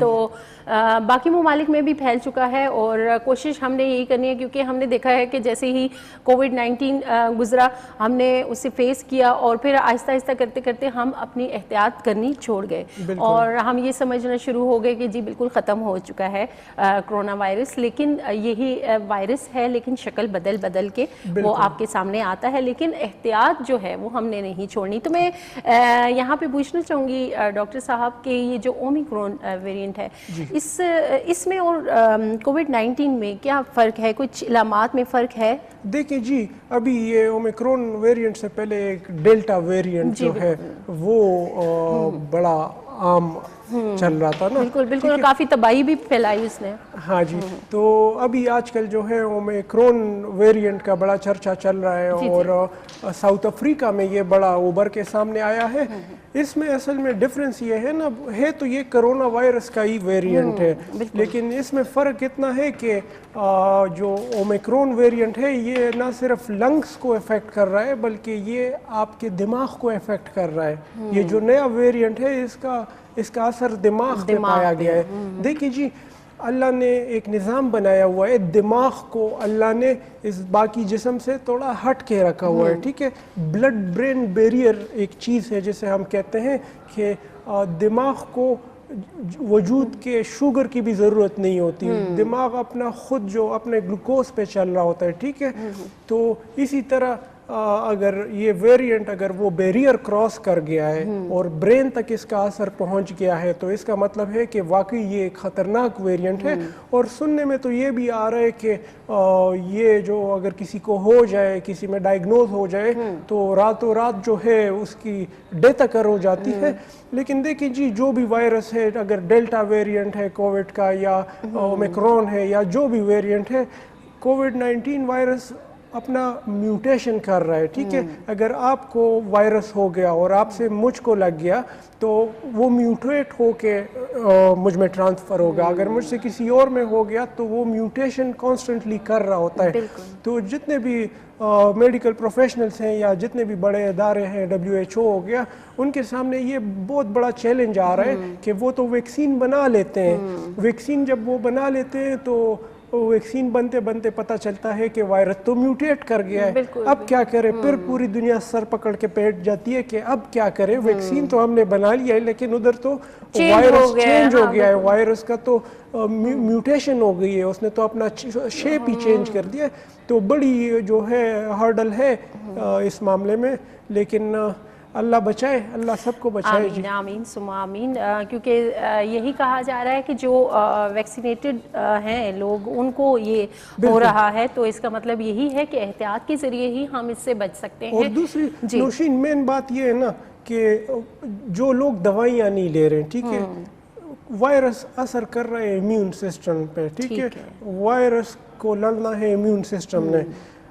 تو باقی ممالک میں بھی پھیل چکا ہے اور کوشش ہم نے یہی کرنی ہے کیونکہ ہم نے دیکھا ہے کہ جیسے ہی کووڈ-19 گزرا ہم نے اسے فیس کیا اور پھر آہستہ آہستہ کرتے کرتے ہم اپنی احتیاط کرنی چھوڑ گئے اور ہم یہ سمجھنا شروع ہو گئے کہ جی بالکل ختم ہو چکا ہے کرونا وائرس، لیکن یہی وائرس ہے لیکن شکل بدل کے وہ آپ کے سامنے آتا ہے، لیکن احتیاط جو ہے وہ ہم نے نہیں چھوڑنی۔ تو میں یہاں پہ پوچھنا چاہوں گی ڈاکٹر صاحب کہ یہ جو اومیکرون ویریئنٹ ہے اس میں اور کووڈ-19 میں کیا فرق ہے؟ کچھ علامات میں فرق ہے؟ دیکھیں جی، ابھی یہ اومیکرون ویریئنٹ سے پہلے ایک ڈیلٹا ویریئنٹ جو ہے وہ بڑا عام چل رہا تھا نا، بالکل کافی تباہی بھی پھیلائی اس نے۔ ہاں جی، تو ابھی آج کل جو ہے اومیکرون ویریئنٹ کا بڑا چرچا چل رہا ہے اور ساؤتھ افریقہ میں یہ بڑا ابھر کے سامنے آیا ہے۔ اس میں اصل میں ڈفرینس یہ ہے نا، ہے تو یہ کرونا وائرس کا ہی ویریئنٹ ہے، لیکن اس میں فرق اتنا ہے کہ جو اومیکرون ویریئنٹ ہے یہ نہ صرف لنگس کو افیکٹ کر رہا ہے بلکہ یہ آپ کے دماغ کو افیکٹ کر رہا ہے۔ یہ جو نیا ویریئنٹ ہے اس کا اثر دماغ پہ پایا گیا ہے۔ دیکھیں جی، اللہ نے ایک نظام بنایا ہوا ہے، دماغ کو اللہ نے اس باقی جسم سے تھوڑا ہٹ کے رکھا ہوا ہے، ٹھیک ہے۔ بلڈ برین بیریئر ایک چیز ہے جسے ہم کہتے ہیں کہ دماغ کو وجود کے شوگر کی بھی ضرورت نہیں ہوتی، دماغ اپنا خود جو اپنے گلوکوز پہ چل رہا ہوتا ہے، ٹھیک ہے۔ تو اسی طرح اگر یہ ویریئنٹ اگر وہ بیریئر کراس کر گیا ہے اور برین تک اس کا اثر پہنچ گیا ہے تو اس کا مطلب ہے کہ واقعی یہ ایک خطرناک ویریئنٹ ہے۔ اور سننے میں تو یہ بھی آ رہا ہے کہ یہ جو اگر کسی کو ہو جائے، کسی میں ڈائیگنوز ہو جائے تو راتوں رات جو ہے اس کی ڈیتھ اکر ہو جاتی ہے۔ لیکن دیکھیں جی، جو بھی وائرس ہے، اگر ڈیلٹا ویریئنٹ ہے کووڈ کا یا اومیکرون ہے یا جو بھی ویریئنٹ ہے، کووڈ-19 وائرس اپنا میوٹیشن کر رہا ہے، ٹھیک ہے۔ اگر آپ کو وائرس ہو گیا اور آپ سے مجھ کو لگ گیا تو وہ میوٹیٹ ہو کے مجھ میں ٹرانسفر ہوگا، اگر مجھ سے کسی اور میں ہو گیا تو وہ میوٹیشن کانسٹنٹلی کر رہا ہوتا ہے۔ تو جتنے بھی میڈیکل پروفیشنلز ہیں یا جتنے بھی بڑے ادارے ہیں، WHO ہو گیا، ان کے سامنے یہ بہت بڑا چیلنج آ رہا ہے کہ وہ تو ویکسین بنا لیتے ہیں، ویکسین جب وہ بنا لیتے ہیں تو ویکسین بنتے بنتے پتہ چلتا ہے کہ وائرس تو میوٹیٹ کر گیا ہے، اب کیا کرے؟ پھر پوری دنیا سر پکڑ کے بیٹھ جاتی ہے کہ اب کیا کرے؟ ویکسین تو ہم نے بنا لیا ہے لیکن ادھر تو وائرس چینج ہو گیا ہے، وائرس کا تو میوٹیشن ہو گئی ہے، اس نے تو اپنا شیپ ہی چینج کر دیا ہے۔ تو بڑی جو ہے ہرڈل ہے اس معاملے میں، لیکن اللہ بچائے، اللہ سب کو بچائے۔ آمین آمین ثم آمین۔ کیونکہ یہی کہا جا رہا ہے کہ جو ویکسینیٹڈ ہیں لوگ ان کو یہ ہو رہا ہے، تو اس کا مطلب یہی ہے کہ احتیاط کے ذریعے ہی ہم اس سے بچ سکتے ہیں۔ اور دوسری نوشین مین بات یہ ہے نا کہ جو لوگ دوائیاں نہیں لے رہے ہیں، ٹھیک ہے، وائرس اثر کر رہے ہیں امیون سسٹم پہ، ٹھیک ہے، وائرس کو لڑنا ہے امیون سسٹم نے۔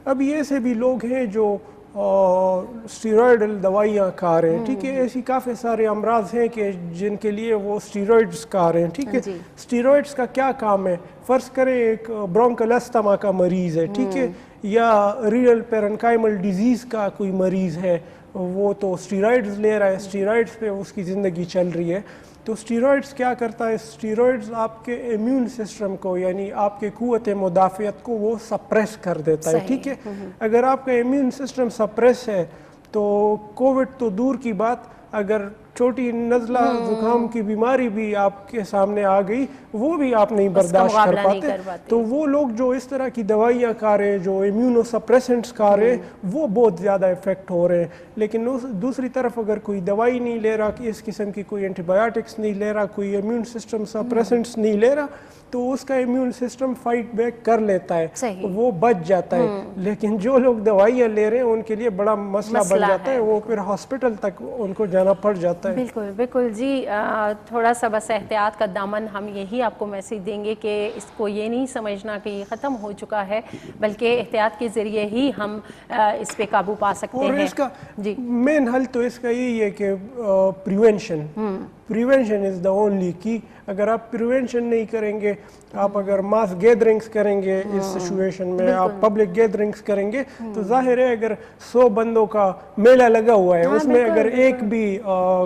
اب یہ ایسے بھی لوگ ہیں جو اسٹیرائڈل دوائیاں کھا رہے ہیں، ٹھیک ہے، ایسی کافی سارے امراض ہیں کہ جن کے لیے وہ اسٹیرائڈز کھا رہے ہیں، ٹھیک ہے۔ اسٹیرائڈز کا کیا کام ہے؟ فرض کریں ایک برونکل استما کا مریض ہے، ٹھیک ہے، یا ریئل پیرنکائمل ڈیزیز کا کوئی مریض ہے، وہ تو اسٹیرائڈز لے رہا ہے، اسٹیرائڈز پہ اس کی زندگی چل رہی ہے۔ تو اسٹیرائڈز کیا کرتا ہے؟ اسٹیرائڈز آپ کے امیون سسٹم کو، یعنی آپ کے قوت مدافعت کو وہ سپریس کر دیتا ہے، ٹھیک ہے۔ اگر آپ کا امیون سسٹم سپریس ہے تو کووڈ تو دور کی بات، اگر چھوٹی نزلہ زکام کی بیماری بھی آپ کے سامنے آ گئی وہ بھی آپ نہیں برداشت کر پاتے۔ تو وہ لوگ جو اس طرح کی دوائیاں کھا رہے ہیں، جو امیونو سپریسنٹس کھا رہے ہیں، وہ بہت زیادہ افیکٹ ہو رہے ہیں۔ لیکن دوسری طرف اگر کوئی دوائی نہیں لے رہا، اس قسم کی کوئی اینٹی بایوٹکس نہیں لے رہا، کوئی امیون سسٹم سپریسنٹس نہیں لے رہا، تو اس کا امیون سسٹم فائٹ بیک کر لیتا ہے، وہ بچ جاتا ہے۔ لیکن جو لوگ دوائیاں لے رہے ہیں ان کے لیے بڑا مسئلہ بن جاتا ہے، وہ پھر ہاسپٹل تک ان کو جانا پڑ جاتا ہے۔ بالکل بالکل جی، تھوڑا سا بس احتیاط کا دامن، ہم یہی آپ کو میسیج دیں گے کہ اس کو یہ نہیں سمجھنا کہ یہ ختم ہو چکا ہے، بلکہ احتیاط کے ذریعے ہی ہم اس پہ قابو پا سکتے ہیں۔ اور اس کا مین حل تو اس کا یہی ہے کہ پریونشن از دا اونلی کی۔ اگر آپ پریونشن نہیں کریں گے، آپ اگر ماس گیدرنگز کریں گے اس سچویشن میں، آپ پبلک گیدرنگز کریں گے تو ظاہر ہے اگر 100 بندوں کا میلہ لگا ہوا ہے، اس میں اگر ایک بھی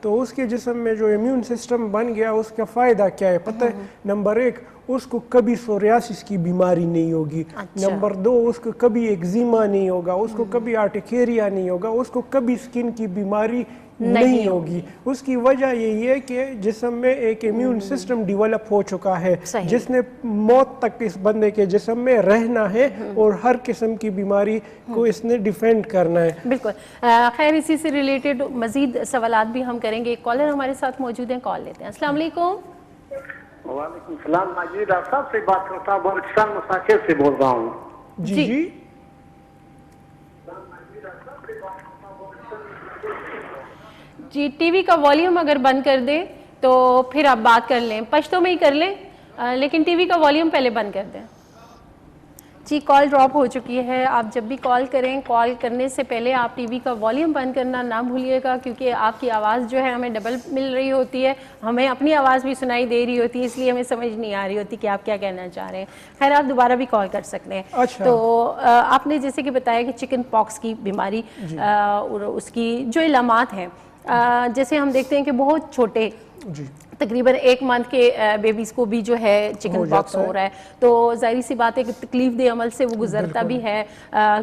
تو اس کے جسم میں جو امیون سسٹم بن گیا اس کا فائدہ کیا ہے پتہ ہے؟ نمبر 1 اس کو کبھی سوریاسس کی بیماری نہیں ہوگی. نمبر 2 اس کو کبھی ایگزیما نہیں ہوگا, اس کو کبھی آرٹیکیریا نہیں ہوگا, اس کو کبھی اسکن کی بیماری نہیں ہوگی. اس کی وجہ یہی ہے کہ جسم میں ایک امیون سسٹم ڈیولپ ہو چکا ہے جس نے موت تک اس بندے کے جسم میں رہنا ہے اور ہر قسم کی بیماری کو اس نے ڈیفینڈ کرنا ہے. بالکل. خیر اسی سے ریلیٹڈ مزید سوالات بھی ہم کریں گے. ایک کالر ہمارے ساتھ موجود ہیں, کال لیتے ہیں. السلام علیکم. وعلیکم السلام. میں ڈاکٹر صاحب سے بات کرتا ہوں, بلوچستان مساکر سے بول رہا ہوں. جی جی ٹی وی کا والیوم اگر بند کر دیں تو پھر آپ بات کر لیں, پشتوں میں ہی کر لیں, لیکن ٹی وی کا والیوم پہلے بند کر دیں. جی کال ڈراپ ہو چکی ہے. آپ جب بھی کال کریں, کال کرنے سے پہلے آپ ٹی وی کا والیوم بند کرنا نہ بھولیے گا, کیونکہ آپ کی آواز جو ہے ہمیں ڈبل مل رہی ہوتی ہے, ہمیں اپنی آواز بھی سنائی دے رہی ہوتی ہے, اس لیے ہمیں سمجھ نہیں آ رہی ہوتی کہ آپ کیا کہنا چاہ رہے ہیں. خیر آپ دوبارہ بھی کال کر سکتے ہیں. تو آپ نے جیسے کہ بتایا کہ چکن پاکس کی بیماری اور اس کی جو علامات ہیں, جیسے ہم دیکھتے ہیں کہ بہت چھوٹے تقریباً 1 منتھ کے بیبیز کو بھی جو ہے چکن پاکس ہو رہا ہے, تو ظاہری سی بات ہے کہ تکلیف دہ عمل سے وہ گزرتا بھی ہے,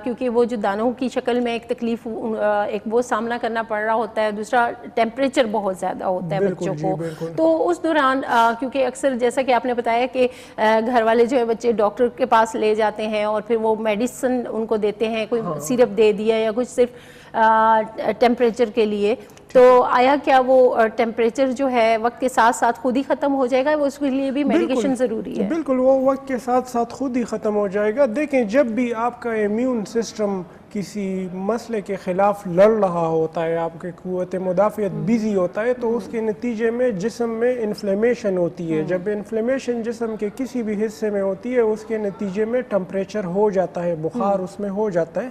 کیونکہ وہ جو دانوں کی شکل میں ایک تکلیف ایک وہ سامنا کرنا پڑ رہا ہوتا ہے, دوسرا ٹیمپریچر بہت زیادہ ہوتا ہے بچوں کو. تو اس دوران کیونکہ اکثر جیسا کہ آپ نے بتایا کہ گھر والے جو ہے بچے ڈاکٹر کے پاس لے جاتے ہیں اور پھر وہ میڈیسن ان کو دیتے ہیں, کوئی سیرپ دے دیا یا کچھ صرف ٹیمپریچر کے لیے, تو آیا کیا وہ ٹیمپریچر جو ہے وقت کے ساتھ ساتھ خود ہی ختم ہو جائے گا؟ وہ اس کے لیے بھی میڈیکیشن ضروری ہے؟ بالکل, وہ وقت کے ساتھ ساتھ خود ہی ختم ہو جائے گا. دیکھیں جب بھی آپ کا امیون سسٹم کسی مسئلے کے خلاف لڑ رہا ہوتا ہے, آپ کی قوت مدافعت بیزی ہوتا ہے, تو اس کے نتیجے میں جسم میں انفلیمیشن ہوتی ہے. جب انفلیمیشن جسم کے کسی بھی حصے میں ہوتی ہے اس کے نتیجے میں ٹمپریچر ہو جاتا ہے, بخار اس میں ہو جاتا ہے.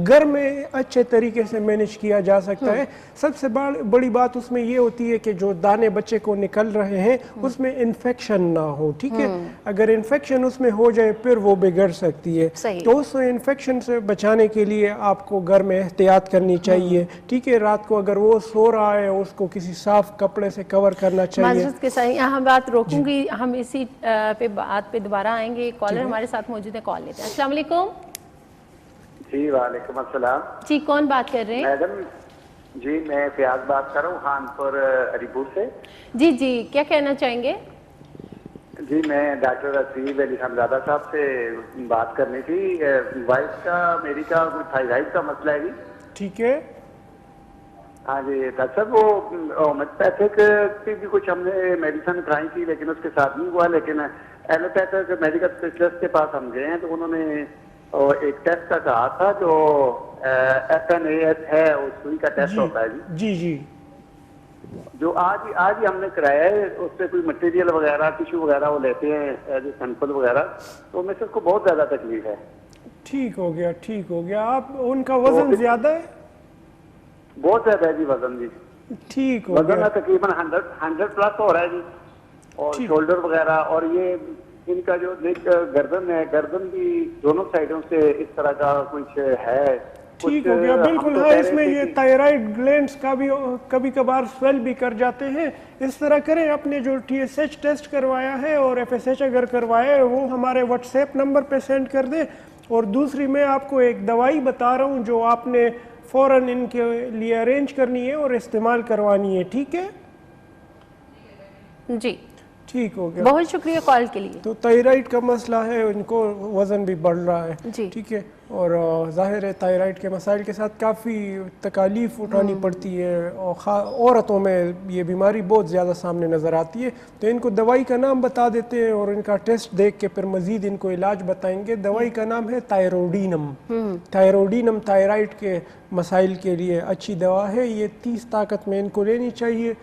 گھر میں اچھے طریقے سے مینیج کیا جا سکتا ہے. سب سے بڑی بات اس میں یہ ہوتی ہے کہ جو دانے بچے کو نکل رہے ہیں اس میں انفیکشن نہ ہو. ٹھیک ہے, اگر انفیکشن اس میں ہو جائے پھر وہ بگڑ سکتی ہے. تو اس انفیکشن سے بچانے کے لیے آپ کو گھر میں احتیاط کرنی چاہیے. ٹھیک ہے, رات کو اگر وہ سو رہا ہے اس کو کسی صاف کپڑے سے کور کرنا چاہیے. معذرت کے ساتھ یہاں بات روکوں گی, ہم اسی پہ بات پہ دوبارہ آئیں گے. کالر ہمارے ساتھ موجود ہے, کال لیتے ہیں. السلام علیکم. جی وعلیکم السلام. جی کون بات کر رہے ہیں؟ میڈم جی میں فیاض بات کر رہا ہوں خانپور علی پور سے. جی جی کیا کہنا چاہیں گے؟ جی میں ڈاکٹر رسیب علی حمزادہ صاحب سے بات کرنی تھی. وائف کا میری کا تھائرائڈ کا مسئلہ ہے جی. ٹھیک ہے. ہاں جی ڈاکٹر صاحب, وہ ہومیوپیتھک کی بھی کچھ ہم نے میڈیسن کھائی تھی لیکن اس کے ساتھ نہیں ہوا, لیکن ایلوپیتھک میڈیکل اسپیشلسٹ کے پاس ہم گئے ہیں تو انہوں نے ایک ٹیسٹ کا کہا تھا جو FNAS ہے, اس سوئی کا ٹیسٹ ہوتا ہے جی جی جو آج ہی ہم نے کرایا ہے. اس سے کوئی مٹیریل وغیرہ ٹیشو وغیرہ وہ لیتے ہیں ایز اے سیمپل وغیرہ, تو میں سے اس کو بہت زیادہ تکلیف ہے. ٹھیک ہو گیا, ٹھیک ہو گیا. آپ ان کا وزن زیادہ ہے؟ بہت زیادہ ہے جی وزن. جی ٹھیک ہو وزن گیا. تقریباً 100 پلس ہو رہا ہے جی, اور شولڈر وغیرہ, اور یہ ان کا جو گردن ہے, گردن بھی دونوں سائڈوں سے اس طرح کا کچھ ہے. ٹھیک ہو گیا, بالکل ہے. اس میں یہ تھائرائڈ گلینڈز کا بھی کبھی کبھار سویل بھی کر جاتے ہیں. اس طرح کریں, اپنے جو TSH ٹیسٹ کروایا ہے اور FSH اگر کروایا ہے وہ ہمارے واٹس ایپ نمبر پہ سینڈ کر دیں. اور دوسری میں آپ کو ایک دوائی بتا رہا ہوں جو آپ نے فوراً ان کے لیے ارینج کرنی ہے اور استعمال کروانی ہے. ٹھیک ہے جی ٹھیک ہو گیا. بہت شکریہ کال کے لیے. تو تھائرائڈ کا مسئلہ ہے, ان کو وزن بھی بڑھ رہا ہے. ٹھیک ہے, اور ظاہر ہے تھائرائڈ کے مسائل کے ساتھ کافی تکالیف اٹھانی پڑتی ہے, اور عورتوں میں یہ بیماری بہت زیادہ سامنے نظر آتی ہے. تو ان کو دوائی کا نام بتا دیتے ہیں اور ان کا ٹیسٹ دیکھ کے پھر مزید ان کو علاج بتائیں گے. دوائی کا نام ہے تھائروڈینم. تھائروڈینم تھائرائڈ کے مسائل کے لیے اچھی دوا ہے. یہ 30 طاقت میں ان کو لینی چاہیے,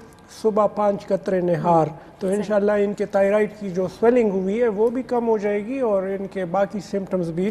صبح 5 قطرے نہار. تو انشاءاللہ ان کے تھائرائڈ کی جو سویلنگ ہوئی ہے وہ بھی کم ہو جائے گی اور ان کے باقی سمٹمز بھی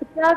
50,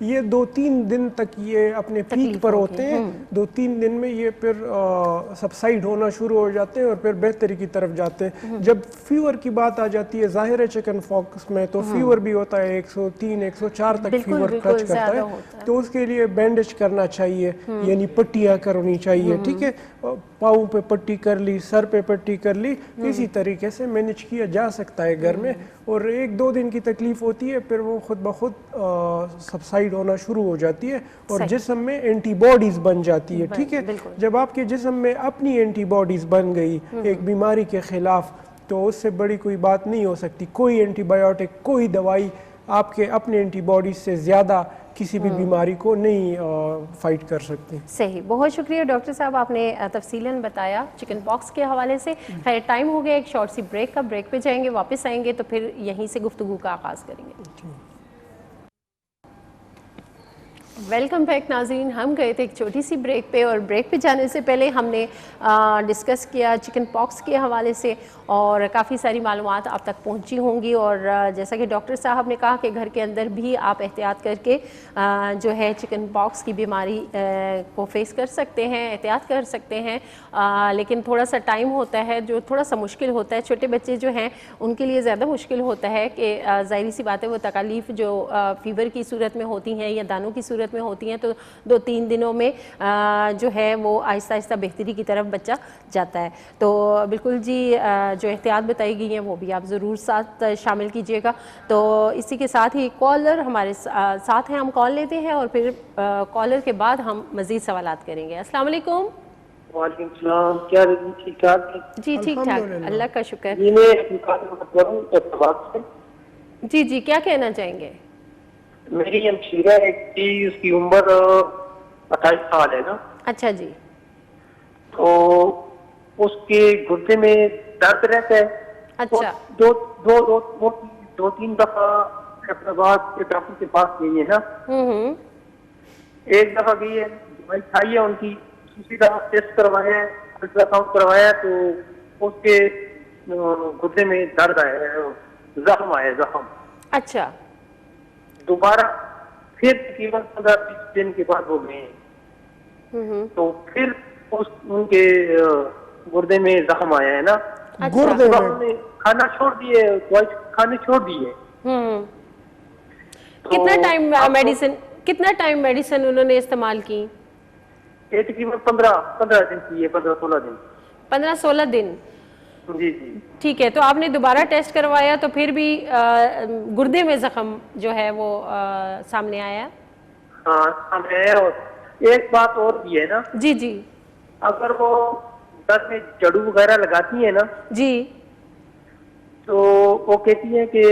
یہ 2-3 دن تک یہ اپنے پیک پر ہوتے ہیں. 2-3 دن میں یہ پھر سبسائڈ ہونا شروع ہو جاتے ہیں اور پھر بہتری کی طرف جاتے ہیں. جب فیور کی بات آ جاتی ہے ظاہر ہے چکن پاکس میں تو فیور بھی ہوتا ہے 103-104 تک فیور ٹچ کرتا ہے, تو اس کے لیے بینڈیج کرنا چاہیے, یعنی پٹیاں کرنی چاہیے. ٹھیک ہے, پاؤں پہ پٹی کر لی, سر پہ پٹی کر لی, اسی طریقے سے مینیج کیا جا سکتا ہے گھر میں. اور 1-2 دن کی تکلیف ہوتی ہے, پھر وہ خود بخود سبسائڈ ہونا شروع ہو جاتی ہے اور جسم میں اینٹی باڈیز بن جاتی ہے. ٹھیک ہے, جب آپ کے جسم میں اپنی اینٹی باڈیز بن گئی ایک بیماری کے خلاف, تو اس سے بڑی کوئی بات نہیں ہو سکتی. کوئی اینٹی بایوٹک, کوئی دوائی آپ کے اپنے اینٹی باڈیز سے زیادہ کسی بھی بیماری کو نہیں فائٹ کر سکتی. صحیح, بہت شکریہ ڈاکٹر صاحب, آپ نے تفصیلاً بتایا چکن پاکس کے حوالے سے. خیر ٹائم ہو گیا ایک شارٹ سی بریک کا, بریک پہ جائیں گے, واپس آئیں گے تو پھر یہیں سے گفتگو کا آغاز کریں گے. ویلکم بیک ناظرین, ہم گئے تھے ایک چھوٹی سی بریک پہ, اور بریک پہ جانے سے پہلے ہم نے ڈسکس کیا چکن پاکس کے حوالے سے, اور کافی ساری معلومات آپ تک پہنچی ہوں گی. اور جیسا کہ ڈاکٹر صاحب نے کہا کہ گھر کے اندر بھی آپ احتیاط کر کے جو ہے چکن پاکس کی بیماری کو فیس کر سکتے ہیں, احتیاط کر سکتے ہیں. لیکن تھوڑا سا ٹائم ہوتا ہے جو تھوڑا سا مشکل ہوتا ہے. چھوٹے بچے جو ہیں ان کے لیے زیادہ مشکل ہوتا ہے کہ ظاہری سی بات ہے وہ تکالیف جو فیور کی صورت میں ہوتی ہیں یا دانوں کی صورت میں ہوتی ہیں, تو 2-3 دنوں میں جو ہے وہ آہستہ آہستہ بہتری کی طرف بچہ جاتا ہے. تو بالکل جی, جو احتیاط بتائی گئی ہیں وہ بھی آپ ضرور ساتھ شامل کیجیے گا. تو اسی کے ساتھ ہی کالر ہمارے ساتھ ہیں, ہم کال لیتے ہیں اور پھر کالر کے بعد ہم مزید سوالات کریں گے. السلام علیکم. وعلیکم السلام, کیا ٹھیک ٹھاک؟ جی ٹھیک ٹھاک, اللہ کا شکر. جی جی, کیا کہنا چاہیں گے؟ میری ہمشیرہ ایک تھی, اس کی عمر 28 سال ہے نا. اچھا جی. تو اس کے گردے میں درد رہتا ہے. اچھا. 2-3 دفعہ اپناباد کے ڈاکٹر کے پاس گئی ہے نا. ایک دفعہ گئی ہے, دوائی کھائی ہے ان کی, دوسری دفعہ ٹیسٹ کروایا ہے, الٹرا ساؤنڈ کروایا, تو اس کے گردے میں درد آیا ہے, زخم آیا ہے, زخم. اچھا. دوبارہ پھر تقریباً 15-20 دن کے بعد وہ گئے ہیں, تو پھر ان کے گردے میں زخم آیا ہے نا. گردے میں کھانا چھوڑ دیے, دوائی کھانے چھوڑ دیے. کتنا ٹائم میڈیسن انہوں نے استعمال کی؟ یہ تقریباً 15 دن کی ہے, 15-16 دن. 15-16 دن. جی جی ٹھیک ہے, تو آپ نے دوبارہ ٹیسٹ کروایا تو پھر بھی گردے میں زخم جو ہے وہ سامنے آیا؟ ہاں سامنے آیا. اور ایک بات اور بھی ہے نا. جی جی. اگر وہ در میں جڑو وغیرہ لگاتی ہیں نا جی, تو وہ کہتی ہے کہ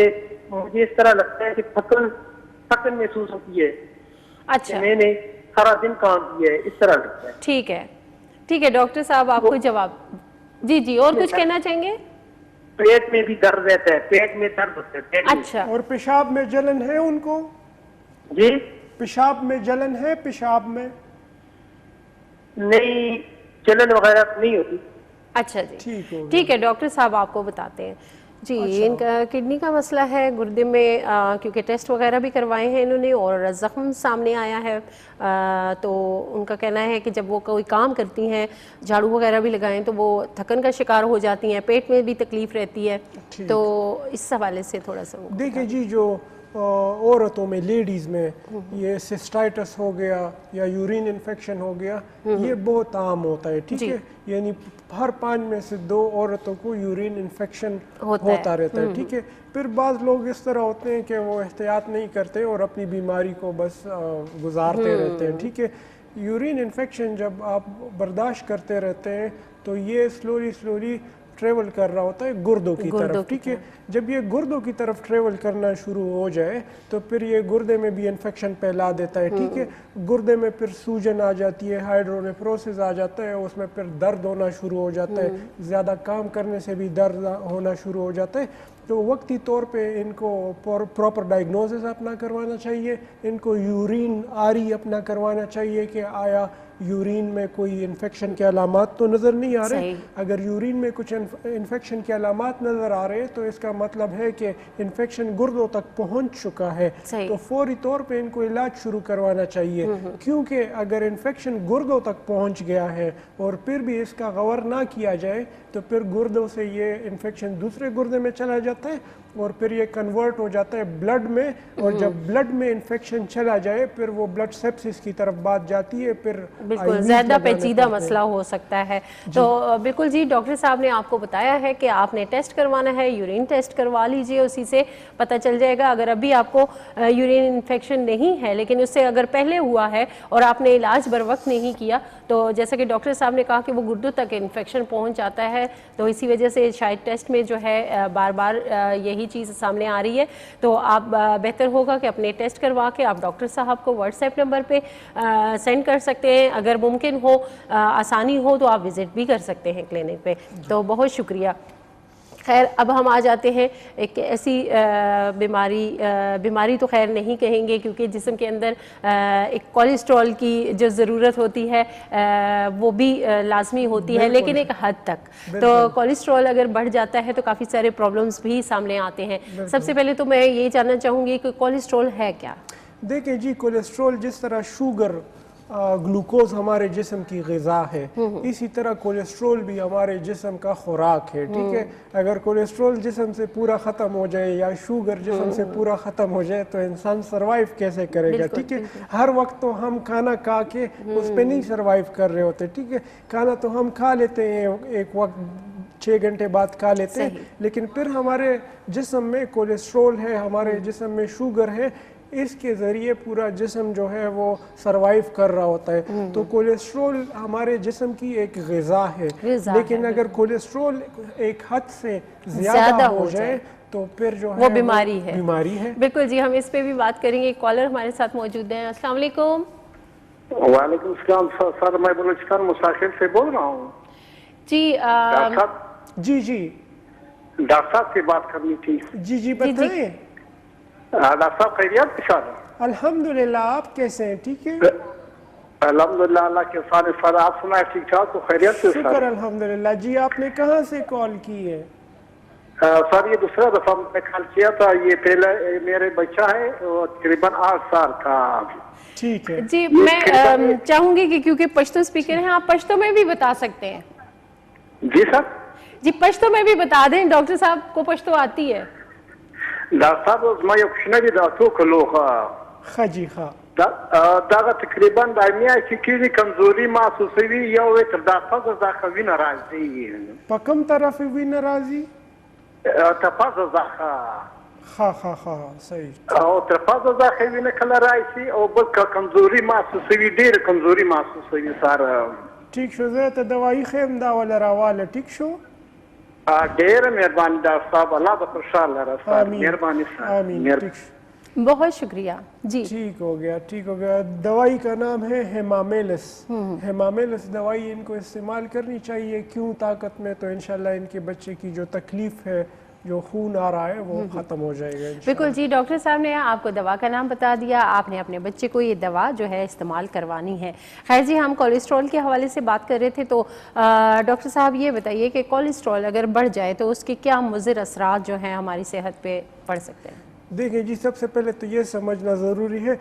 مجھے اس طرح لگتا ہے کہ تھکن محسوس ہوتی ہے. اچھا, میں نے سارا دن کام کیا ہے, اس طرح لگتا ہے. ٹھیک ہے ٹھیک ہے ڈاکٹر صاحب, آپ کو جواب. جی جی, اور کچھ کہنا چاہیں گے؟ پیٹ میں بھی درد رہتا ہے, پیٹ میں درد ہوتا ہے. اچھا. اور پیشاب میں جلن ہے ان کو؟ جی, پیشاب میں جلن ہے؟ پیشاب میں نہیں, جلن وغیرہ نہیں ہوتی. اچھا جی, ٹھیک ہے ڈاکٹر صاحب, آپ کو بتاتے ہیں. جی, ان کا کڈنی کا مسئلہ ہے, گردے میں کیونکہ ٹیسٹ وغیرہ بھی کروائے ہیں انہوں نے اور زخم سامنے آیا ہے, تو ان کا کہنا ہے کہ جب وہ کوئی کام کرتی ہیں, جھاڑو وغیرہ بھی لگائیں, تو وہ تھکن کا شکار ہو جاتی ہیں, پیٹ میں بھی تکلیف رہتی ہے. تو اس حوالے سے تھوڑا سا دیکھیں جی, جو عورتوں میں, لیڈیز میں یہ سسٹائٹس ہو گیا یا یورین انفیکشن ہو گیا, یہ بہت عام ہوتا ہے. ٹھیک ہے, یعنی ہر 5 میں سے 2 عورتوں کو یورین انفیکشن ہوتا رہتا ہے. ٹھیک ہے, پھر بعض لوگ اس طرح ہوتے ہیں کہ وہ احتیاط نہیں کرتے اور اپنی بیماری کو بس گزارتے رہتے ہیں. ٹھیک ہے, یورین انفیکشن جب آپ برداشت کرتے رہتے ہیں تو یہ سلولی ٹریول کر رہا ہوتا ہے گردوں کی طرف. ٹھیک ہے, جب یہ گردوں کی طرف ٹریول کرنا شروع ہو جائے تو پھر یہ گردے میں بھی انفیکشن پھیلا دیتا ہے. ٹھیک ہے, گردے میں پھر سوجن آ جاتی ہے, ہائیڈرونیفروسس آ جاتا ہے, اس میں پھر درد ہونا شروع ہو جاتا ہے, زیادہ کام کرنے سے بھی درد ہونا شروع ہو جاتا ہے. تو وقتی طور پہ ان کو پراپر ڈائگنوسس اپنا کروانا چاہیے, ان کو یورین آری اپنا کروانا چاہیے کہ آیا یورین میں کوئی انفیکشن کے علامات تو نظر نہیں آ رہے. صحیح. اگر یورین میں کچھ انفیکشن کے علامات نظر آ رہے ہیں تو اس کا مطلب ہے کہ انفیکشن گردوں تک پہنچ چکا ہے. صحیح. تو فوری طور پہ ان کو علاج شروع کروانا چاہیے, کیونکہ اگر انفیکشن گردوں تک پہنچ گیا ہے اور پھر بھی اس کا غور نہ کیا جائے تو پھر گردوں سے یہ انفیکشن دوسرے گردے میں چلا جاتا ہے اور پھر یہ کنورٹ ہو جاتا ہے بلڈ میں, اور جب بلڈ میں انفیکشن چلا جائے پھر وہ بلڈ سیپسس کی طرف بات جاتی ہے. پھر بالکل زیادہ پیچیدہ مسئلہ ہو سکتا ہے. تو بالکل جی, ڈاکٹر صاحب نے آپ کو بتایا ہے کہ آپ نے ٹیسٹ کروانا ہے, یورین ٹیسٹ کروا لیجئے, اسی سے پتہ چل جائے گا. اگر ابھی آپ کو یورین انفیکشن نہیں ہے لیکن اس سے اگر پہلے ہوا ہے اور آپ نے علاج بر وقت نہیں کیا تو جیسا کہ ڈاکٹر صاحب نے کہا کہ وہ گردوں تک انفیکشن پہنچ جاتا ہے, تو اسی وجہ سے شاید ٹیسٹ میں جو ہے بار بار یہی چیز سامنے آ رہی ہے. تو آپ بہتر ہوگا کہ اپنے ٹیسٹ کروا کے آپ ڈاکٹر صاحب کو واٹس ایپ نمبر پہ سینڈ کر سکتے ہیں. اگر ممکن ہو, آسانی ہو تو آپ وزٹ بھی کر سکتے ہیں کلینک پہ. تو بہت شکریہ. خیر, اب ہم آ جاتے ہیں ایک ایسی بیماری تو خیر نہیں کہیں گے کیونکہ جسم کے اندر ایک کولیسٹرول کی جو ضرورت ہوتی ہے وہ بھی لازمی ہوتی ہے, لیکن ایک حد تک. تو کولیسٹرول اگر بڑھ جاتا ہے تو کافی سارے پرابلمز بھی سامنے آتے ہیں. سب سے پہلے تو میں یہ جاننا چاہوں گی کہ کولیسٹرول ہے کیا؟ دیکھیں جی, کولیسٹرول جس طرح شوگر گلوکوز ہمارے جسم کی غذا ہے, اسی طرح کولیسٹرول بھی ہمارے جسم کا خوراک ہے. ٹھیک ہے, اگر کولیسٹرول جسم سے پورا ختم ہو جائے یا شوگر جسم سے پورا ختم ہو جائے تو انسان سروائیو کیسے کرے گا؟ ٹھیک ہے, ہر وقت تو ہم کھانا کھا کے اس پہ نہیں سروائیو کر رہے ہوتے. ٹھیک ہے, کھانا تو ہم کھا لیتے ہیں, ایک وقت 6 گھنٹے بعد کھا لیتے ہیں, لیکن پھر ہمارے جسم میں کولیسٹرول ہے, ہمارے جسم میں شوگر ہے, اس کے ذریعے پورا جسم جو ہے وہ سروائیو کر رہا ہوتا ہے. تو کولیسٹرول ہمارے جسم کی ایک غذا ہے, لیکن اگر کولیسٹرول ایک حد سے زیادہ ہو جائے تو پھر جو ہے وہ بیماری ہے. بالکل جی, ہم اس پہ بھی بات کریں گے. کالر ہمارے ساتھ موجود ہیں. السلام علیکم. وعلیکم السلام سر, میں بلوچستان مساخر سے بول رہا ہوں. جی جی ڈاکٹر صاحب سے بات کرنی تھی. جی بتائیں. ڈاکٹر صاحب خیریت کے ساتھ؟ الحمدللہ, آپ کیسے ہیں؟ ٹھیک ہے الحمدللہ, اللہ کے ساتھ. سر آپ سنائے ٹھیک ٹھاک تو خیریت سے؟ شکر الحمدللہ. جی آپ نے کہاں سے کال کی ہے؟ سر یہ دوسرا دفعہ میں کال کیا تھا, یہ پہلے میرے بچہ ہے تقریباً 8 سال کا. ٹھیک ہے جی, میں چاہوں گی کہ کیونکہ پشتو اسپیکر ہیں آپ پشتو میں بھی بتا سکتے ہیں. جی سر. جی پشتو میں بھی بتا دیں, ڈاکٹر صاحب کو پشتو آتی ہے. ڈاکٹر صاحب زما یو کوشنه دا تو کلوخه خجی خا دا تقریبا دایمي چې کمزوري محسوسوي یا تر دا فاز ځخه وینه راځي. په کوم طرف وینه راځي؟ تفاز ځخه. ها صحیح. او تفاز ځخه وینه کله راځي او بل کمزوري محسوسوي, ډېر کمزوري محسوسوي. سر ٹھیک شو, زه ته دوايي خیم دا ولا راواله. ٹھیک شو, ډېر مهرباني ډاکټر صاحب, الله به خوشحاله راسته. مهرباني سر. آمین. بہت شکریہ. جی ٹھیک ہو گیا. دوائی کا نام ہے ہیمامیلس. ہیمامیلس دوائی ان کو استعمال کرنی چاہیے. کیوں؟ طاقت میں, تو انشاءاللہ ان کے بچے کی جو تکلیف ہے, جو خون آ رہا ہے, وہ ختم ہو جائے گا. بالکل جی, ڈاکٹر صاحب نے آپ کو دوا کا نام بتا دیا, آپ نے اپنے بچے کو یہ دوا جو ہے استعمال کروانی ہے. خیر جی, ہم کولیسٹرول کے حوالے سے بات کر رہے تھے, تو ڈاکٹر صاحب یہ بتائیے کہ کولیسٹرول اگر بڑھ جائے تو اس کے کیا مضر اثرات جو ہیں ہماری صحت پہ پڑ سکتے ہیں؟ دیکھیں جی, سب سے پہلے تو یہ سمجھنا ضروری ہے,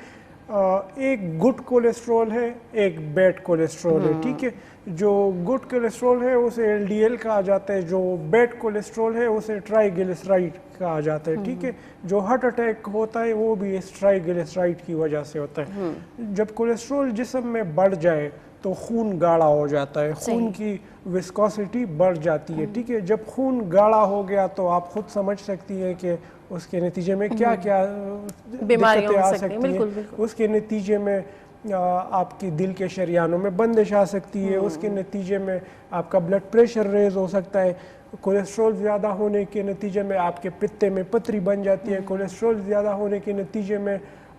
ایک گڈ کولیسٹرول ہے, ایک بیڈ کولیسٹرول ہے. ٹھیک ہے, جو گڈ کولیسٹرول ہے اسے LDL کہا جاتا ہے, جو بیڈ کولیسٹرول ہے اسے ٹرائی گلیسرائڈ کہا جاتا ہے. ٹھیک ہے, جو ہارٹ اٹیک ہوتا ہے وہ بھی اس ٹرائی گلیسرائڈ کی وجہ سے ہوتا ہے. جب کولیسٹرول جسم میں بڑھ جائے تو خون گاڑھا ہو جاتا ہے, خون کی وسکوسٹی بڑھ جاتی ہے. ٹھیک ہے, جب خون گاڑھا ہو گیا تو آپ خود سمجھ سکتی ہیں کہ اس کے نتیجے میں کیا دقتیں آ سکتی ہیں. اس کے نتیجے میں آپ کی دل کے شریانوں میں بندش آ سکتی ہے. اس کے نتیجے میں آپ کا بلڈ پریشر ریز ہو سکتا ہے. کولیسٹرول زیادہ ہونے کے نتیجے میں آپ کے پتے میں پتری بن جاتی ہے. کولیسٹرول زیادہ ہونے کے نتیجے میں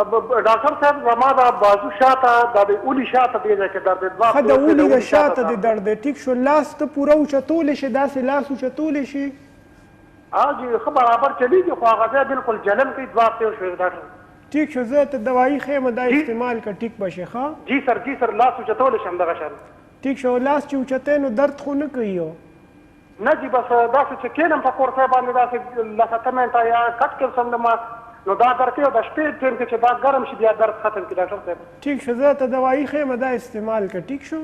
اب ډاکټر صاحب زما دا بازو شاته د اولی شاته دی چې درد دی خدا اولی د شاته د درد ټیک شو لاس ته پوره اوچتول شي داسې لاس اوچتول شي جی خو برابر چلیږي خو هغه بالکل جلن کوي دوا ته شو ډاکټر ٹھیک شو زه ته دوايي خیمه دا استعمال کا ټیک بشه ښه جی سر لاس اوچتول شم دغه شان ٹھیک شو لاس چې اوچته نو درد خو نه کوي نه جی بس داسې چې کینم په کورسه باندې داسې لاسته منټه یا کټ کې سم ما نو دا درته د شپې ټیم کې چې دا ګرم شي بیا درد ختم کی ډاکټر صاحب ٹھیک شو زه ته دوايي خیمه دا استعمال کا ٹھیک شو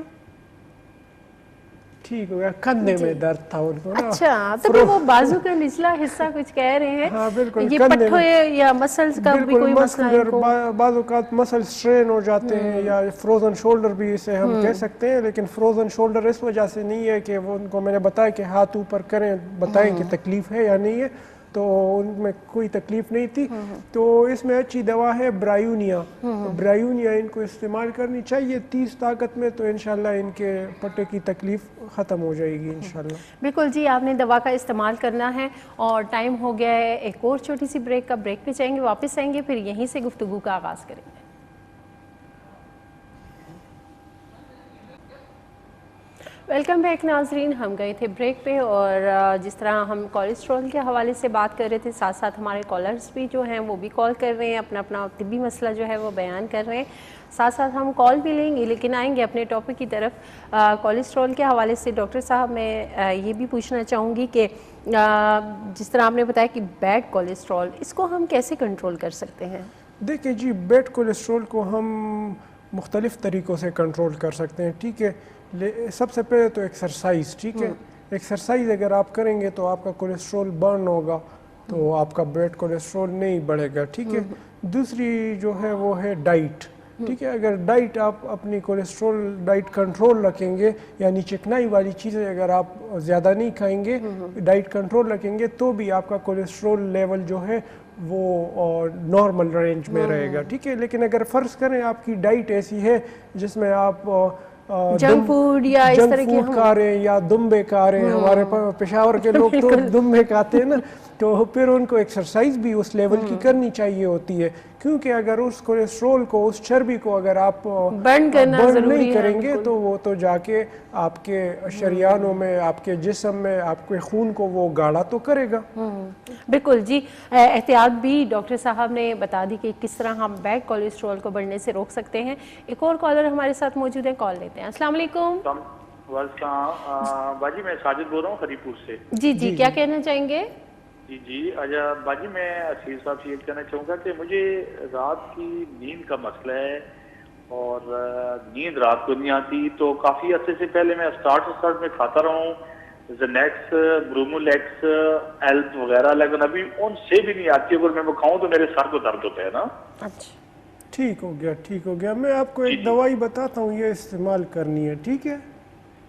ٹھیک ہو گیا کندھے میں درد تھا ان کو اچھا تو پھر وہ بازو کا نچلا حصہ کچھ کہہ رہے ہیں ہاں بالکل یہ پٹھوں یا مسلز کا بھی کوئی مسئلہ ہے ان کو بعض اوقات مسل سٹرین ہو جاتے ہیں یا فروزن شولڈر بھی اسے ہم کہہ سکتے ہیں لیکن فروزن شولڈر اس وجہ سے نہیں ہے کہ وہ ان کو میں نے بتایا کہ ہاتھ اوپر کریں بتائیں کہ تکلیف ہے یا نہیں ہے تو ان میں کوئی تکلیف نہیں تھی تو اس میں اچھی دوا ہے برایونیا ان کو استعمال کرنی چاہیے 30 طاقت میں تو انشاءاللہ ان کے پٹے کی تکلیف ختم ہو جائے گی انشاءاللہ بالکل جی آپ نے دوا کا استعمال کرنا ہے اور ٹائم ہو گیا ہے ایک اور چھوٹی سی بریک کا بریک پہ جائیں گے واپس آئیں گے پھر یہیں سے گفتگو کا آغاز کریں گے ویلکم بیک ناظرین ہم گئے تھے بریک پہ اور جس طرح ہم کولیسٹرول کے حوالے سے بات کر رہے تھے ساتھ ساتھ ہمارے کالرز بھی جو ہیں وہ بھی کال کر رہے ہیں اپنا اپنا طبی مسئلہ جو ہے وہ بیان کر رہے ہیں ساتھ ساتھ ہم کال بھی لیں گے لیکن آئیں گے اپنے ٹاپک کی طرف کولیسٹرول کے حوالے سے ڈاکٹر صاحب میں یہ بھی پوچھنا چاہوں گی کہ جس طرح آپ نے بتایا کہ بیڈ کولیسٹرول اس کو ہم کیسے کنٹرول کر سکتے ہیں؟ دیکھیں جی بیڈ کولیسٹرول کو ہم مختلف طریقوں سے کنٹرول کر سکتے ہیں ٹھیک ہے سب سے پہلے تو ایکسرسائز ٹھیک ہے ایکسرسائز اگر آپ کریں گے تو آپ کا کولیسٹرول برن ہوگا تو آپ کا بیڈ کولیسٹرول نہیں بڑھے گا ٹھیک ہے دوسری جو ہے وہ ہے ڈائٹ ٹھیک ہے اگر ڈائٹ آپ اپنی کولیسٹرول ڈائٹ کنٹرول رکھیں گے یعنی چکنائی والی چیزیں اگر آپ زیادہ نہیں کھائیں گے ڈائٹ کنٹرول رکھیں گے تو بھی آپ کا کولیسٹرول لیول جو ہے وہ نارمل رینج میں رہے گا ٹھیک ہے لیکن اگر فرض کریں آپ کی ڈائٹ ایسی ہے جس میں آپ جنک فوڈ یا اس طرح کی کھا رہے ہیں یا دمبے کھا رہے ہیں ہمارے پشاور کے لوگ تو دمبے کھاتے ہیں نا تو پھر ان کو ایکسرسائز بھی اس لیول کی کرنی چاہیے ہوتی ہے کیونکہ اگر اس کولیسٹرول کو اس چربی کو اگر آپ برن نہیں کریں گے تو وہ تو جا کے آپ کے شریانوں میں آپ کے جسم میں آپ کے خون کو وہ گاڑھا تو کرے گا بالکل جی احتیاط بھی ڈاکٹر صاحب نے بتا دی کہ کس طرح ہم بیڈ کولیسٹرول کو بڑھنے سے روک سکتے ہیں ایک اور کالر ہمارے ساتھ موجود ہیں کال لیتے ہیں السلام علیکم باجی میں ساجد بول رہا ہوں خریب پور سے جی کیا کہنا چاہیں گے جی باجی میں اسیر صاحب سے یہ کہنا چاہوں گا کہ مجھے رات کی نیند کا مسئلہ ہے اور نیند رات کو نہیں آتی تو کافی عرصے سے پہلے میں اسٹارٹ میں کھاتا رہا ہوں زنیکس برومولیکس ایلپ وغیرہ لیکن ابھی ان سے بھی نہیں آتی اگر میں وہ کھاؤں تو میرے سر کو درد ہوتا ہے نا اچھا ٹھیک ہو گیا میں آپ کو ایک دوائی بتاتا ہوں یہ استعمال کرنی ہے ٹھیک ہے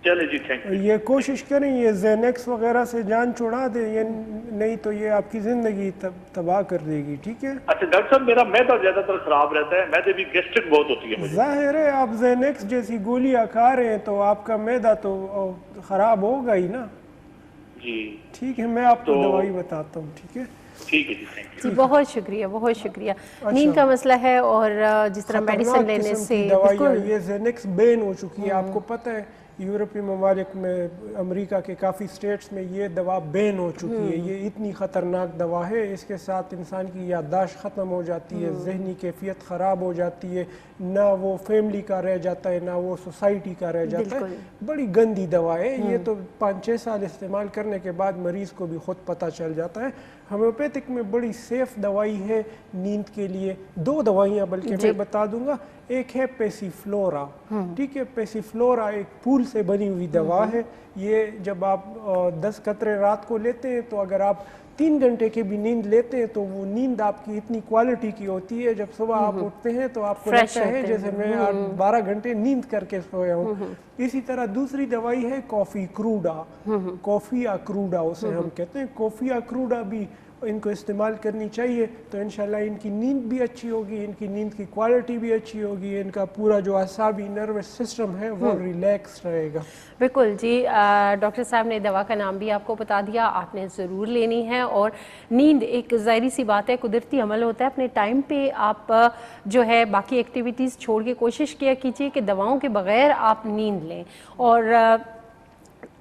چلے جی تھینک یو یہ کوشش کریں یہ زینیکس وغیرہ سے جان چھوڑا دیں یہ نہیں تو یہ آپ کی زندگی تباہ کر دے گی ٹھیک ہے اچھا ڈاکٹر صاحب میرا معدہ زیادہ تر خراب رہتا ہے معدے بھی گیسٹرک بہت ہوتی ہے مجھے ظاہر ہے آپ زینیکس جیسی گولیاں کھا رہے ہیں تو آپ کا معدہ تو خراب ہوگا ہی نا جی ٹھیک ہے میں آپ کو دوائی بتاتا ہوں ٹھیک ہے جی بہت شکریہ نیند کا مسئلہ ہے اور جس طرح میڈیسن لینے سے یہ زینیکس بین ہو چکی ہے آپ کو پتہ ہے یورپی ممالک میں امریکہ کے کافی سٹیٹس میں یہ دوا بین ہو چکی ہے یہ اتنی خطرناک دوا ہے اس کے ساتھ انسان کی یادداشت ختم ہو جاتی ہے ذہنی کیفیت خراب ہو جاتی ہے نہ وہ فیملی کا رہ جاتا ہے نہ وہ سوسائٹی کا رہ جاتا ہے بڑی گندی دوا ہے یہ تو 5-6 سال استعمال کرنے کے بعد مریض کو بھی خود پتہ چل جاتا ہے ہومیوپیتھک میں بڑی سیف دوائی ہے نیند کے لیے 2 دوائیاں بلکہ میں بتا دوں گا ایک ہے پیسی فلورا ٹھیک ہے پیسی فلورا ایک پھول سے بنی ہوئی دوا ہے یہ جب آپ 10 قطرے رات کو لیتے ہیں تو اگر آپ 3 گھنٹے کی بھی نیند لیتے ہیں تو وہ نیند آپ کی اتنی کوالٹی کی ہوتی ہے جب صبح آپ اٹھتے ہیں تو آپ کو لگتا ہے جیسے میں 12 گھنٹے نیند کر کے سویا ہوں اسی طرح دوسری دوائی ہے کافی اکروڈا اسے ہم کہتے ہیں کافی اکروڈا بھی ان کو استعمال کرنی چاہیے تو انشاءاللہ ان کی نیند بھی اچھی ہوگی، ان کی نیند کی کوالٹی بھی اچھی ہوگی، ان کا پورا جو اعصابی نروس سسٹم ہے وہ ریلیکس رہے گا۔ بالکل جی، ڈاکٹر صاحب نے دوا کا نام بھی آپ کو بتا دیا، آپ نے ضرور لینی ہے۔ اور نیند ایک ظاہری سی بات ہے، قدرتی عمل ہوتا ہے، اپنے ٹائم پہ آپ جو ہے باقی ایکٹیویٹیز چھوڑ کے کوشش کیا کیجیے کہ دواؤں کے بغیر آپ نیند لیں۔ اور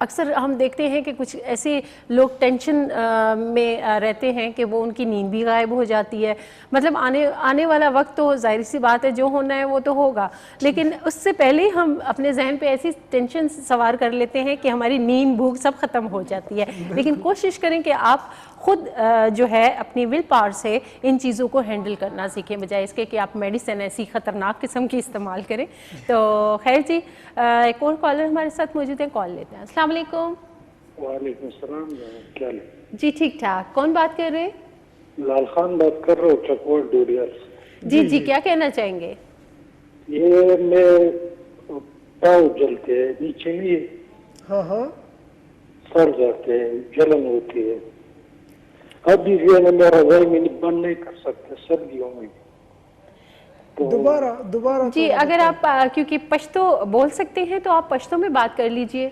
اکثر ہم دیکھتے ہیں کہ کچھ ایسے لوگ ٹینشن میں رہتے ہیں کہ وہ ان کی نیند بھی غائب ہو جاتی ہے، مطلب آنے والا وقت تو ظاہر سی بات ہے جو ہونا ہے وہ تو ہوگا، لیکن اس سے پہلے ہم اپنے ذہن پہ ایسی ٹینشن سوار کر لیتے ہیں کہ ہماری نیند بھوک سب ختم ہو جاتی ہے۔ لیکن کوشش کریں کہ آپ خود جو ہے اپنی ول پاور سے ان چیزوں کو ہینڈل کرنا سیکھیں، بجائے اس کے کہ آپ میڈیسن ایسی خطرناک قسم کی استعمال کریں۔ تو خیر جی، ایک اور کالر ہمارے ساتھ موجود ہیں، کال لیتے ہیں۔ السلام علیکم۔ وعلیکم السلام، کیا حال ہے؟ جی ٹھیک ٹھاک، کون بات کر رہے ہیں؟ لال خان بات کر رہا ہوں، چکوڑ ڈوریا سے۔ جی جی، کیا کہنا چاہیں گے؟ یہ میں پاؤں جلتے ہیں، نیچے نہیں، ہاں ہاں، سر جاتے ہیں، جلن ہوتی ہے۔ ابھی جو ہے میرا رضائی میں بند نہیں کر سکتے سردیوں میں۔ دوبارہ جی اگر آپ کیونکہ پشتو بول سکتے ہیں تو آپ پشتو میں بات کر لیجئے۔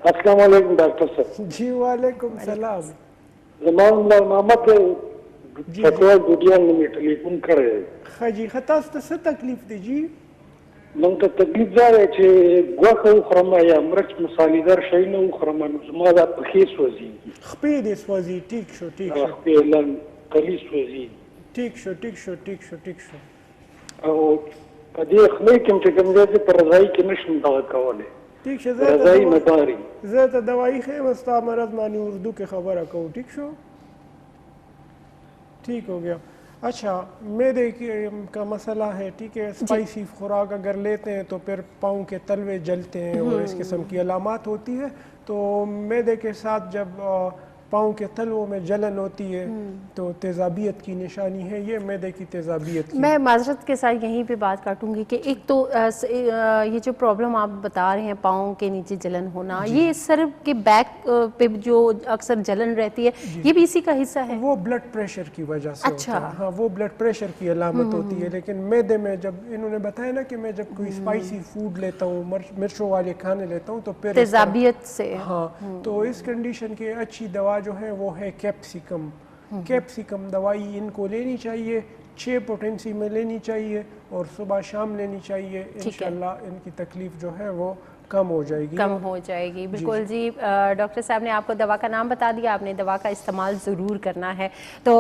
السلام علیکم ڈاکٹر صاحب۔ جی وعلیکم السلام۔ زمان اللہ محمد چکوڑ ڈوریا میں ٹیلیفون کرے۔ ہاں جی، خطا ست تکلیف دی جی؟ من ته تکلیف دا دی چې ګوښه وخورم یا مرچ مسالېدار شیونه وخورم، نو زما دا پښې سوځېږي، خپې دې سوځي. ټیک شو ټیک شو خپې لنډ کلي سوځي. ټیک شو ټیک شو ټیک شو ټیک شو. او په دې خولې کې چې کوم ځای چې په رضایي کې نشم دغه کولی، ٹھیک ہے، رضائی مداری زه ته دوائی خیم استا مرض مانی اردو کے خبر کہوں. ٹھیک شو، ٹھیک ہو گیا. اچھا، میدے کا مسئلہ ہے، ٹھیک ہے، اسپائسی خوراک اگر لیتے ہیں تو پھر پاؤں کے تلوے جلتے ہیں اور اس قسم کی علامات ہوتی ہے. تو میدے کے ساتھ جب پاؤں کے تلووں میں جلن ہوتی ہے تو تیزابیت کی نشانی ہے، یہ میدے کی تیزابیت کی. میں معذرت کے ساتھ یہیں پہ بات کاٹوں گی کہ ایک تو یہ جو پرابلم آپ بتا رہے ہیں پاؤں کے نیچے جلن ہونا، یہ سر کے بیک پہ جو اکثر جلن رہتی ہے یہ بھی اسی کا حصہ ہے؟ وہ بلڈ پریشر کی وجہ سے ہوتا ہے. ہاں، وہ بلڈ پریشر کی علامت ہوتی ہے. لیکن میدے میں جب انہوں نے بتایا نا کہ میں جب کوئی اسپائسی فوڈ لیتا ہوں، مرچوں والے کھانے لیتا ہوں تو پھر تیزابیت سے، ہاں، تو اس کنڈیشن کی اچھی دوا جو ہے وہ ہے کیپسیکم. کیپسیکم دوائی ان کو لینی چاہیے، 6 پوٹنسی میں لینی چاہیے اور صبح شام لینی چاہیے. انشاءاللہ ان کی تکلیف جو ہے وہ کم ہو جائے گی. کم ہو جائے گی، بالکل. جی ڈاکٹر صاحب نے آپ کو دوا کا نام بتا دیا، آپ نے دوا کا استعمال ضرور کرنا ہے. تو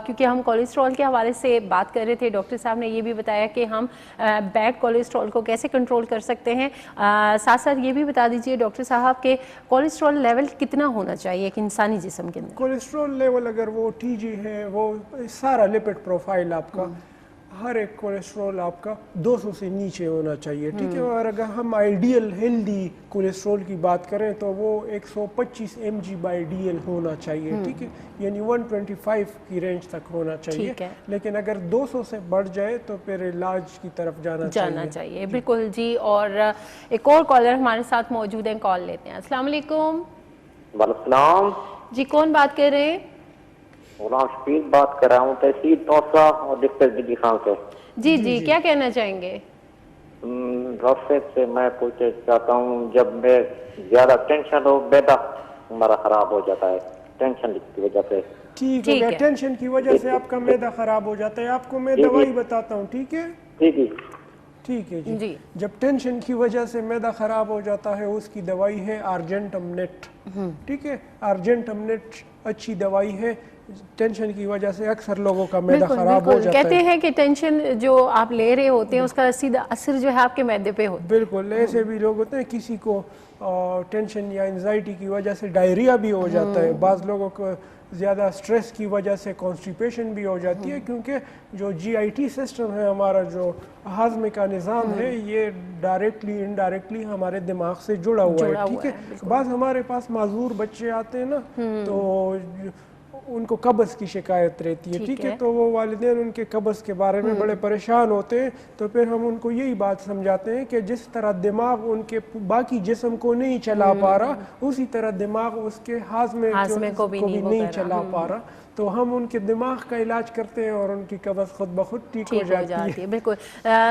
کیونکہ ہم کولیسٹرول کے حوالے سے بات کر رہے تھے، ڈاکٹر صاحب نے یہ بھی بتایا کہ ہم بیڈ کولیسٹرول کو کیسے کنٹرول کر سکتے ہیں. ساتھ ساتھ یہ بھی بتا دیجئے ڈاکٹر صاحب کہ کولیسٹرول لیول کتنا ہونا چاہیے ایک انسانی جسم کے اندر؟ کولیسٹرول لیول اگر وہ ٹی جی ہے، وہ سارا لپڈ پروفائل آپ کا، ہر ایک کولیسٹرول آپ کا 200 سے نیچے ہونا چاہیے. ٹھیک ہے، اور اگر ہم آئیڈیل ہیلدی کولیسٹرول کی بات کریں تو وہ 125 mg/dl ہونا چاہیے. ٹھیک ہے، یعنی 125 کی رینج تک ہونا چاہیے. لیکن اگر 200 سے بڑھ جائے تو پھر علاج کی طرف جانا چاہیے. بالکل جی. اور ایک اور کالر ہمارے ساتھ موجود ہیں، کال لیتے ہیں. السلام علیکم. وعلیکم السلام جی، کون بات کر رہے ہیں؟ غلام شفیق بات کر رہا ہوں، تحصیل توسا اور ڈسٹرکٹ بجلی خان سے. جی جی، کیا کہنا چاہیں گے؟ ڈاکٹر صاحب سے میں پوچھنا چاہتا ہوں، جب میں زیادہ ٹینشن ہو میدا ہمارا خراب ہو جاتا ہے ٹینشن کی وجہ سے. ٹھیک ہے، ٹینشن کی وجہ سے آپ کا میدا خراب ہو جاتا ہے. آپ کو میں دوائی بتاتا ہوں. ٹھیک ہے، ٹھیک ہے جی. جب ٹینشن کی وجہ سے میدا خراب ہو جاتا ہے اس کی دوائی ہے آرجنٹم نیٹ. ٹھیک ہے، آرجنٹم نیٹ اچھی دوائی ہے. ٹینشن کی وجہ سے اکثر لوگوں کا میدا خراب ہو جاتا ہے. کہتے ہیں کہ ٹینشن جو آپ لے رہے ہوتے ہیں اس کا سیدھا اثر جو ہے آپ کے معدے پہ ہوتا ہے. بالکل، ایسے بھی لوگ ہوتے ہیں، کسی کو ٹینشن یا انزائٹی کی وجہ سے ڈائریا بھی ہو جاتا ہے. بعض لوگوں کو زیادہ سٹریس کی وجہ سے کانسٹیپیشن بھی ہو جاتی ہے، کیونکہ جو جی آئی ٹی سسٹم ہے ہمارا، جو ہاضمے کا نظام ہے، یہ ڈائریکٹلی انڈائریکٹلی ہمارے دماغ سے جڑا ہوا ہے. ٹھیک ہے، بعض ہمارے پاس معذور بچے آتے ہیں نا، تو ان کو قبض کی شکایت رہتی ہے. ٹھیک ہے، تو وہ والدین ان کے قبض کے بارے میں بڑے پریشان ہوتے ہیں. تو پھر ہم ان کو یہی بات سمجھاتے ہیں کہ جس طرح دماغ ان کے باقی جسم کو نہیں چلا پا رہا، اسی طرح دماغ اس کے ہاضمے کو بھی نہیں چلا پا رہا. تو ہم ان کے دماغ کا علاج کرتے ہیں اور ان کی قبض خود بخود ٹھیک ہو جاتی ہے. بالکل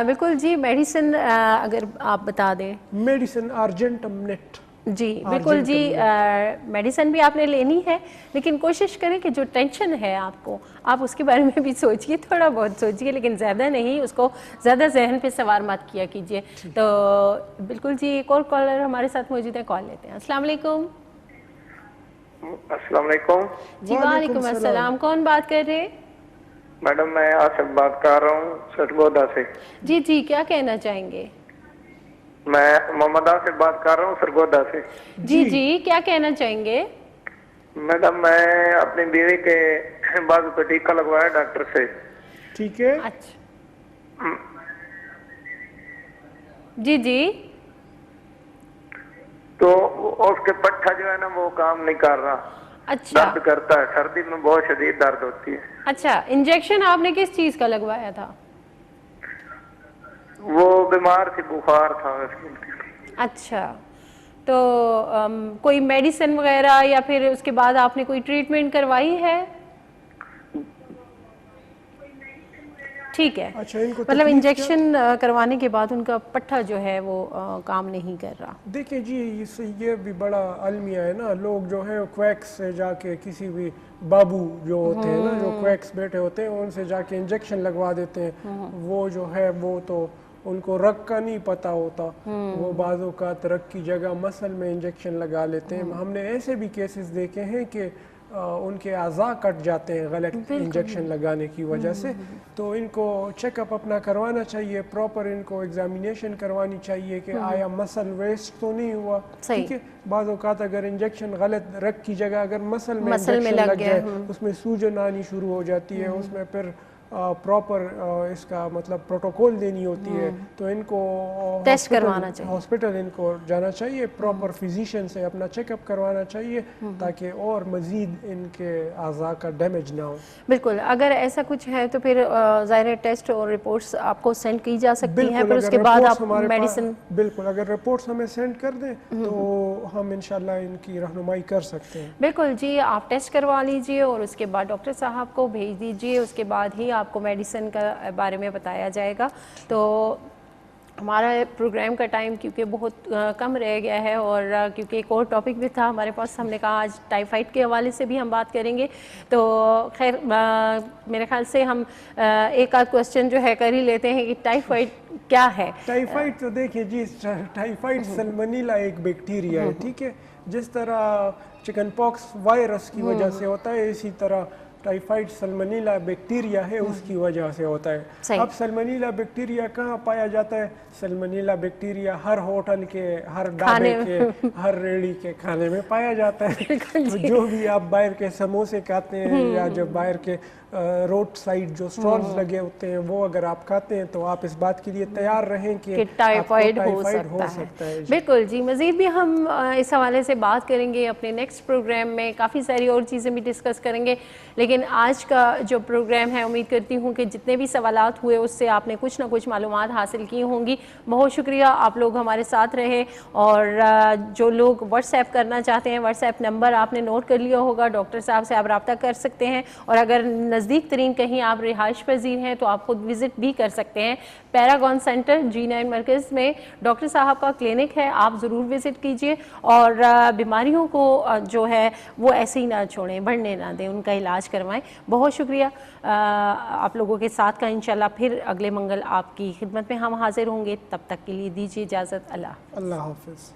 بالکل جی. میڈیسن اگر آپ بتا دیں. Medicine ارجنٹم net. جی بالکل جی. میڈیسن بھی آپ نے لینی ہے لیکن کوشش کریں کہ جو ٹینشن ہے آپ کو آپ اس کے بارے میں بھی سوچئے, تھوڑا بہت سوچئے لیکن زیادہ نہیں, اس کو زیادہ ذہن پہ سوار مت کیا کیجئے. تو بالکل جی ایک اور کالر ہمارے ساتھ موجود ہے, کال لیتے ہیں. السلام علیکم. السلام علیکم. جی وعلیکم السلام. کون بات کر رہے ہیں؟ میڈم میں آصف بات کر رہا ہوں سرگودا سے. جی جی کیا کہنا چاہیں گے؟ میں محمد آصف بات کر رہا ہوں سرگودا سے. جی جی کیا کہنا چاہیں گے؟ میڈم میں اپنی بیوی کے بازو پہ ٹیکا لگوایا ڈاکٹر سے. ٹھیک ہے. اچھا جی جی. تو اس کے پٹھا جو ہے نا وہ کام نہیں کر رہا. اچھا. درد کرتا ہے, سردی میں بہت شدید درد ہوتی ہے. اچھا انجیکشن آپ نے کس چیز کا لگوایا تھا؟ وہ بیمار تھی, بخار تھا. اچھا تو کوئی میڈیسن وغیرہ یا پھر اس کے بعد آپ نے کوئی ٹریٹمنٹ کروائی ہے؟ ٹھیک ہے. مطلب انجیکشن کروانے کے بعد ان کا پٹھا جو ہے وہ کام نہیں کر رہا. دیکھیں جی یہ بھی بڑا المیہ ہے نا. لوگ جو ہے کویکس سے جا کے کسی بھی بابو جو ہوتے ہیں نا, جو کویکس بیٹھے ہوتے ہیں, ان سے جا کے انجیکشن لگوا دیتے ہیں. وہ جو ہے وہ تو ان کو رگ کا نہیں پتہ ہوتا, وہ بعض اوقات رگ کی جگہ مسل میں انجیکشن لگا لیتے ہیں. ہم نے ایسے بھی کیسز دیکھے ہیں کہ ان کے اعضاء کٹ جاتے ہیں غلط انجیکشن لگانے کی وجہ سے. تو ان کو چیک اپ اپنا کروانا چاہیے, پراپر ان کو ایگزامینیشن کروانی چاہیے کہ آیا مسل ویسٹ تو نہیں ہوا. ٹھیک ہے. بعض اوقات اگر انجیکشن غلط رگ کی جگہ اگر مسل میں انجیکشن لگ جائے, اس میں سوجن آنی شروع ہو جاتی ہے, اس میں پھر پراپر اس کا مطلب پروٹوکول دینی ہوتی ہے. تو ان کو ٹیسٹ کروانا چاہیے, ہاسپٹل ان کو جانا چاہیے, پراپر فزیشین سے اپنا چیک اپ کروانا چاہیے تاکہ اور مزید ان کے اعضاء کا ڈیمیج نہ ہو. بالکل. اگر ایسا کچھ ہے تو پھر ظاہر ٹیسٹ اور رپورٹس آپ کو سینڈ کی جا سکتی ہیں, پھر اس کے بعد آپ میڈیسن. بالکل اگر رپورٹس ہمیں سینڈ کر دیں تو ہم انشاءاللہ ان کی رہنمائی کر سکتے ہیں. بالکل جی. آپ ٹیسٹ کروا لیجئے اور اس کے بعد ڈاکٹر صاحب کو بھیج دیجئے, اس کے بعد ہی آپ کو میڈیسن کا بارے میں بتایا جائے گا. تو ہمارا پروگرام کا ٹائم کیونکہ بہت کم رہ گیا ہے اور کیونکہ ایک اور ٹاپک بھی تھا ہمارے پاس, ہم نے کہا آج ٹائیفائڈ کے حوالے سے بھی ہم بات کریں گے. تو خیر میرے خیال سے ہم ایک آدھ کوسچن جو ہے کر ہی لیتے ہیں کہ ٹائیفائڈ کیا ہے. ٹائیفائڈ تو دیکھیں جی, ٹائیفائڈ سلمونیلا ایک بیکٹیریا ہے. ٹھیک ہے. جس طرح چکن پاکس وائرس کی وجہ سے ہوتا ہے, اسی طرح ٹائیفائڈ سلمونیلا بیکٹیریا ہے اس کی وجہ سے ہوتا ہے. اب سلمونیلا بیکٹیریا کہاں پایا جاتا ہے؟ سلمونیلا بیکٹیریا ہر ہوٹل کے, ہر ڈھابے کے, ہر ریڑھی کے کھانے میں پایا جاتا ہے. تو جو بھی آپ باہر کے سموسے کھاتے ہیں یا جو باہر کے روڈ سائڈ جو سٹالز لگے ہوتے ہیں وہ اگر آپ کھاتے ہیں تو آپ اس بات کے لیے تیار رہیں کہ ٹائیفائڈ ہو سکتا ہے. بالکل جی. مزید بھی ہم اس حوالے سے بات کریں گے اپنے نیکسٹ پروگرام میں, کافی ساری اور چیزیں بھی ڈسکس کریں گے. لیکن آج کا جو پروگرام ہے امید کرتی ہوں کہ جتنے بھی سوالات ہوئے اس سے آپ نے کچھ نہ کچھ معلومات حاصل کی ہوں گی. بہت شکریہ آپ لوگ ہمارے ساتھ رہے. اور جو لوگ واٹس ایپ کرنا چاہتے ہیں, واٹس ایپ نمبر آپ نے نوٹ کر لیا ہوگا, ڈاکٹر صاحب سے آپ رابطہ کر سکتے ہیں. اور اگر نزدیک ترین کہیں آپ رہائش پذیر ہیں تو آپ خود وزٹ بھی کر سکتے ہیں. پیراگون سینٹر G9 مرکز میں ڈاکٹر صاحب کا کلینک ہے, آپ ضرور وزٹ کیجئے. اور بیماریوں کو جو ہے وہ ایسے ہی نہ چھوڑیں, بڑھنے نہ دیں, ان کا علاج کروائیں. بہت شکریہ آپ لوگوں کے ساتھ کا. انشاءاللہ پھر اگلے منگل آپ کی خدمت میں ہم حاضر ہوں گے. تب تک کے لیے دیجیے اجازت. اللہ حافظ.